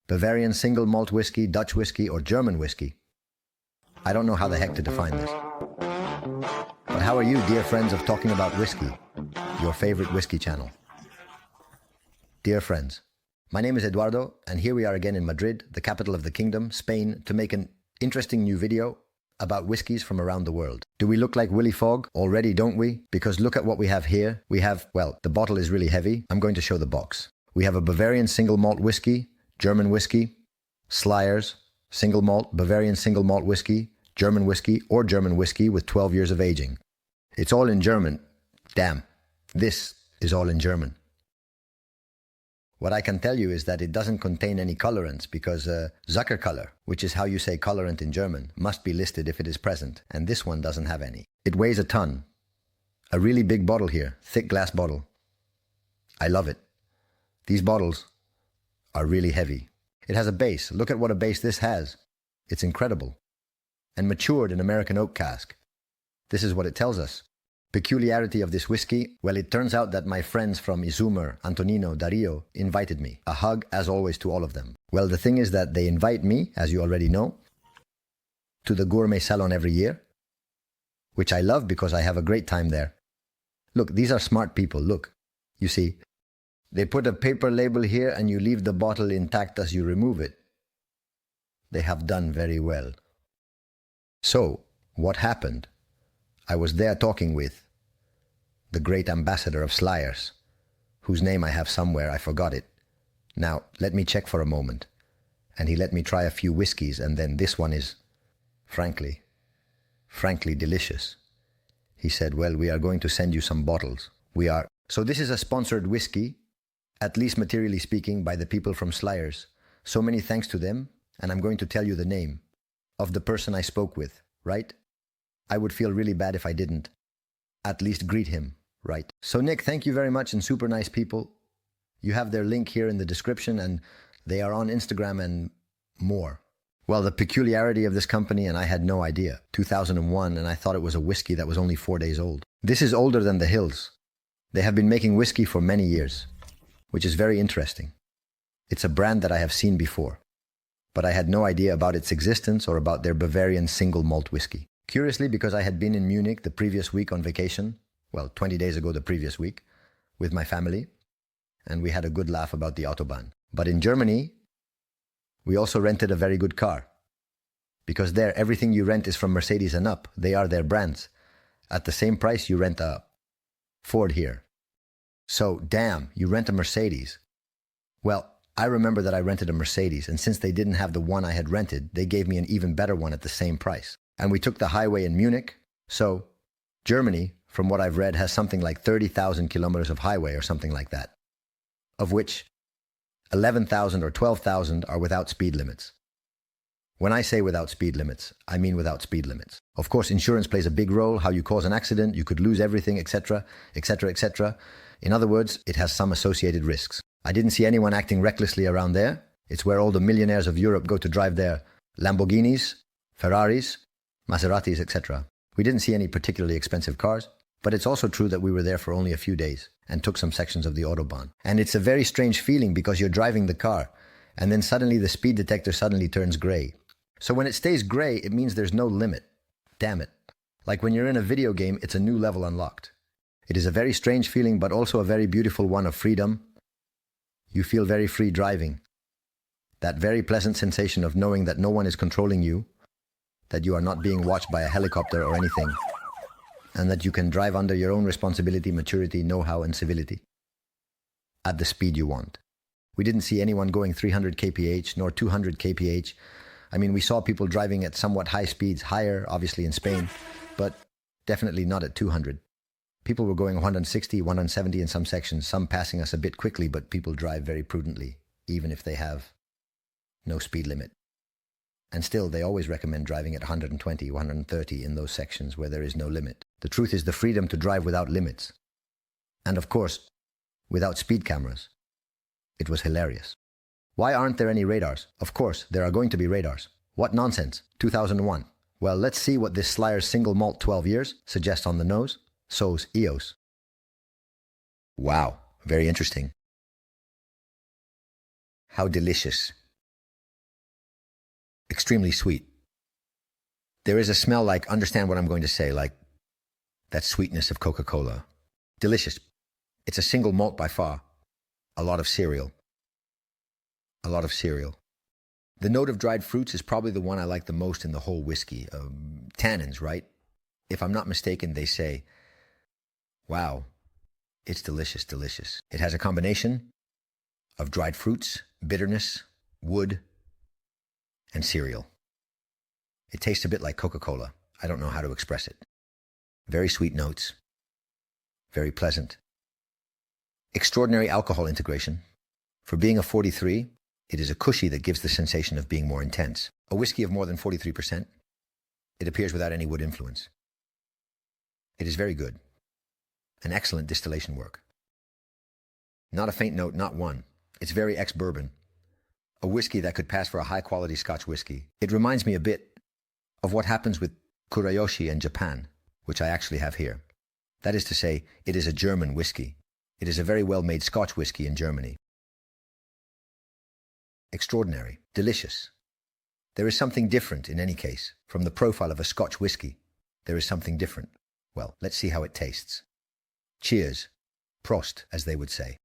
Bavarian single malt whiskey, Dutch whiskey, or German whiskey? I don't know how the heck to define this. But how are you, dear friends of Talking About Whiskey, your favorite whiskey channel? Dear friends, my name is Eduardo, and here we are again in Madrid, the capital of the kingdom, Spain, to make an interesting new video about whiskies from around the world. Do we look like Willy Fogg? Already, don't we? Because look at what we have here. We have, well, the bottle is really heavy. I'm going to show the box. We have a Bavarian single malt whiskey, German whiskey, Slyrs, single malt, Bavarian single malt whiskey, German whiskey, or German whiskey with 12 years of aging. It's all in German. Damn, this is all in German. What I can tell you is that it doesn't contain any colorants because Zuckercolor, which is how you say colorant in German, must be listed if it is present, and this one doesn't have any. It weighs a ton. A really big bottle here, thick glass bottle. I love it. These bottles are really heavy. It has a base. Look at what a base this has. It's incredible. And matured in American oak cask. This is what it tells us. Peculiarity of this whiskey? Well, it turns out that my friends from Izumir, Antonino, Dario, invited me. A hug, as always, to all of them. Well, the thing is that they invite me, as you already know, to the gourmet salon every year, which I love because I have a great time there. Look, these are smart people. Look, you see, they put a paper label here and you leave the bottle intact as you remove it. They have done very well. So, what happened? I was there talking with the great ambassador of Slyrs, whose name I have somewhere, I forgot it. Now, let me check for a moment. And he let me try a few whiskies, and then this one is, frankly delicious. He said, well, we are going to send you some bottles. So this is a sponsored whiskey, at least materially speaking, by the people from Slyrs. So many thanks to them, and I'm going to tell you the name of the person I spoke with, right? I would feel really bad if I didn't. At least greet him, right? So Nick, thank you very much, and super nice people. You have their link here in the description, and they are on Instagram and more. Well, the peculiarity of this company, and I had no idea. 2001, and I thought it was a whiskey that was only 4 days old. This is older than the hills. They have been making whiskey for many years, which is very interesting. It's a brand that I have seen before, but I had no idea about its existence or about their Bavarian single malt whiskey. Curiously, because I had been in Munich the previous week on vacation, well, 20 days ago the previous week, with my family, and we had a good laugh about the Autobahn. But in Germany, we also rented a very good car, because there everything you rent is from Mercedes and up. They are their brands. At the same price you rent a Ford here. So, damn, you rent a Mercedes. Well, I remember that I rented a Mercedes, and since they didn't have the one I had rented, they gave me an even better one at the same price. And we took the highway in Munich. So, Germany, from what I've read, has something like 30,000 kilometers of highway or something like that, of which 11,000 or 12,000 are without speed limits. When I say without speed limits, I mean without speed limits. Of course, insurance plays a big role, how you cause an accident, you could lose everything, etc., etc., etc. In other words, it has some associated risks. I didn't see anyone acting recklessly around there. It's where all the millionaires of Europe go to drive their Lamborghinis, Ferraris, Maseratis, etc. We didn't see any particularly expensive cars, but it's also true that we were there for only a few days and took some sections of the Autobahn. And it's a very strange feeling because you're driving the car and then suddenly the speed detector suddenly turns gray. So when it stays gray, it means there's no limit. Damn it. Like when you're in a video game, it's a new level unlocked. It is a very strange feeling, but also a very beautiful one of freedom. You feel very free driving. That very pleasant sensation of knowing that no one is controlling you, that you are not being watched by a helicopter or anything, and that you can drive under your own responsibility, maturity, know-how, and civility at the speed you want. We didn't see anyone going 300 kph nor 200 kph. I mean, we saw people driving at somewhat high speeds, higher, obviously in Spain, but definitely not at 200. People were going 160, 170 in some sections, some passing us a bit quickly, but people drive very prudently, even if they have no speed limit. And still, they always recommend driving at 120, 130 in those sections where there is no limit. The truth is the freedom to drive without limits. And of course, without speed cameras. It was hilarious. Why aren't there any radars? Of course, there are going to be radars. What nonsense. 2001. Well, let's see what this Slyrs single malt 12 years suggests on the nose. Sos EOS. Wow, very interesting. How delicious. extremely sweet. There is a smell like, understand what I'm going to say, like that sweetness of Coca-Cola. Delicious. It's a single malt by far. A lot of cereal. A lot of cereal. The note of dried fruits is probably the one I like the most in the whole whiskey. Tannins, right? If I'm not mistaken, they say, wow, it's delicious, delicious. It has a combination of dried fruits, bitterness, wood, and cereal. It tastes a bit like Coca-Cola. I don't know how to express it. Very sweet notes. Very pleasant. Extraordinary alcohol integration. For being a 43, it is a cushy that gives the sensation of being more intense. A whiskey of more than 43%. It appears without any wood influence. It is very good. An excellent distillation work. Not a faint note, not one. It's very ex-bourbon. A whiskey that could pass for a high-quality Scotch whiskey. It reminds me a bit of what happens with Kurayoshi in Japan, which I actually have here. That is to say, it is a German whiskey. It is a very well-made Scotch whiskey in Germany. Extraordinary. Delicious. There is something different in any case from the profile of a Scotch whiskey. There is something different. Well, let's see how it tastes. Cheers. Prost, as they would say.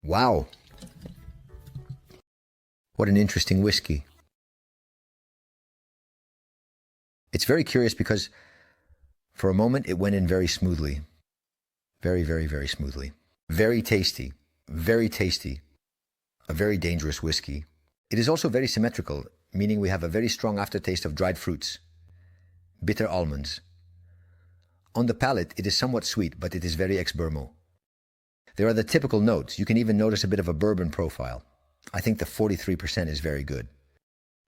Wow. What an interesting whiskey. It's very curious because for a moment it went in very smoothly. Very, very, very smoothly. Very tasty. Very tasty. A very dangerous whiskey. It is also very symmetrical, meaning we have a very strong aftertaste of dried fruits, bitter almonds. On the palate, it is somewhat sweet, but it is very ex-Burmo. There are the typical notes. You can even notice a bit of a bourbon profile. I think the 43% is very good.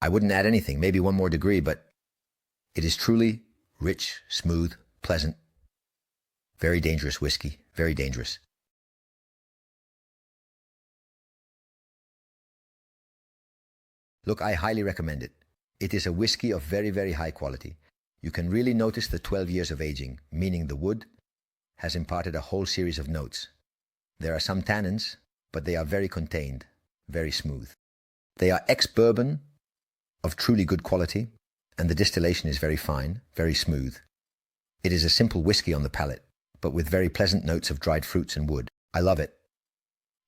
I wouldn't add anything, maybe one more degree, but it is truly rich, smooth, pleasant. Very dangerous whiskey. Very dangerous. Look, I highly recommend it. It is a whiskey of very, very high quality. You can really notice the 12 years of aging, meaning the wood has imparted a whole series of notes. There are some tannins, but they are very contained, very smooth. They are ex-bourbon of truly good quality, and the distillation is very fine, very smooth. It is a simple whiskey on the palate, but with very pleasant notes of dried fruits and wood. I love it.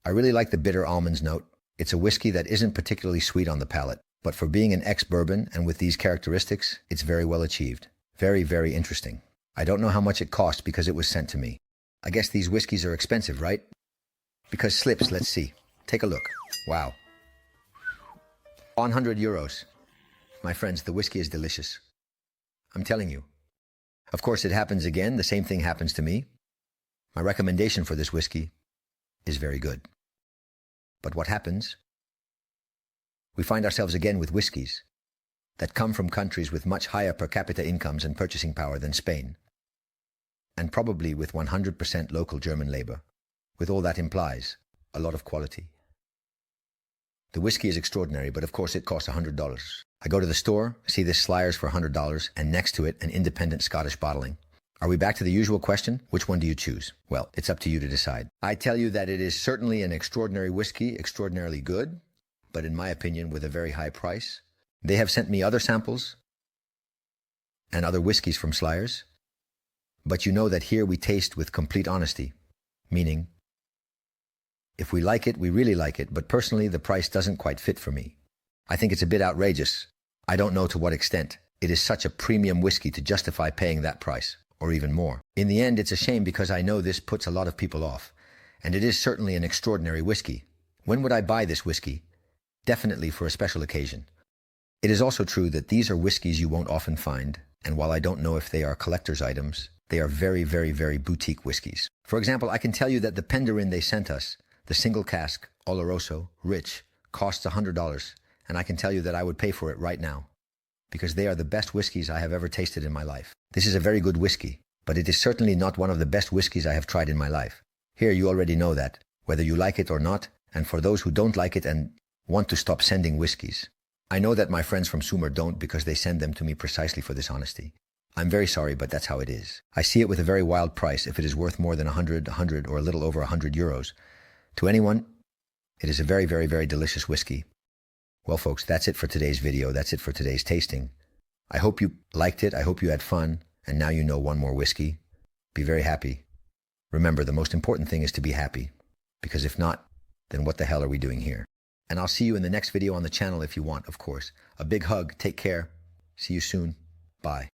I really like the bitter almonds note. It's a whiskey that isn't particularly sweet on the palate, but for being an ex-bourbon and with these characteristics, it's very well achieved. Very, very interesting. I don't know how much it cost because it was sent to me. I guess these whiskeys are expensive, right? Because Slyrs, let's see. Take a look. Wow. 100 euros. My friends, the whiskey is delicious. I'm telling you. Of course, it happens again. The same thing happens to me. My recommendation for this whiskey is very good. But what happens? We find ourselves again with whiskies that come from countries with much higher per capita incomes and purchasing power than Spain, and probably with 100% local German labor, with all that implies a lot of quality. The whiskey is extraordinary, but of course it costs $100. I go to the store, see this Slyrs for $100, and next to it, an independent Scottish bottling. Are we back to the usual question? Which one do you choose? Well, it's up to you to decide. I tell you that it is certainly an extraordinary whiskey, extraordinarily good, but in my opinion, with a very high price. They have sent me other samples and other whiskeys from Slyrs, but you know that here we taste with complete honesty, meaning if we like it, we really like it, but personally, the price doesn't quite fit for me. I think it's a bit outrageous. I don't know to what extent. It is such a premium whiskey to justify paying that price, or even more. In the end, it's a shame because I know this puts a lot of people off, and it is certainly an extraordinary whiskey. When would I buy this whiskey? Definitely for a special occasion. It is also true that these are whiskeys you won't often find, and while I don't know if they are collector's items, they are very, very, very boutique whiskeys. For example, I can tell you that the Penderin they sent us, the single cask, Oloroso, rich, costs $100, and I can tell you that I would pay for it right now, because they are the best whiskeys I have ever tasted in my life. This is a very good whiskey, but it is certainly not one of the best whiskeys I have tried in my life. Here you already know that, whether you like it or not, and for those who don't like it and want to stop sending whiskeys. I know that my friends from Sumer don't because they send them to me precisely for this honesty. I'm very sorry, but that's how it is. I see it with a very wild price if it is worth more than 100, or a little over 100 euros. To anyone, it is a very, very, very delicious whiskey. Well, folks, that's it for today's video. That's it for today's tasting. I hope you liked it. I hope you had fun. And now you know one more whiskey. Be very happy. Remember, the most important thing is to be happy. Because if not, then what the hell are we doing here? And I'll see you in the next video on the channel if you want, of course. A big hug. Take care. See you soon. Bye.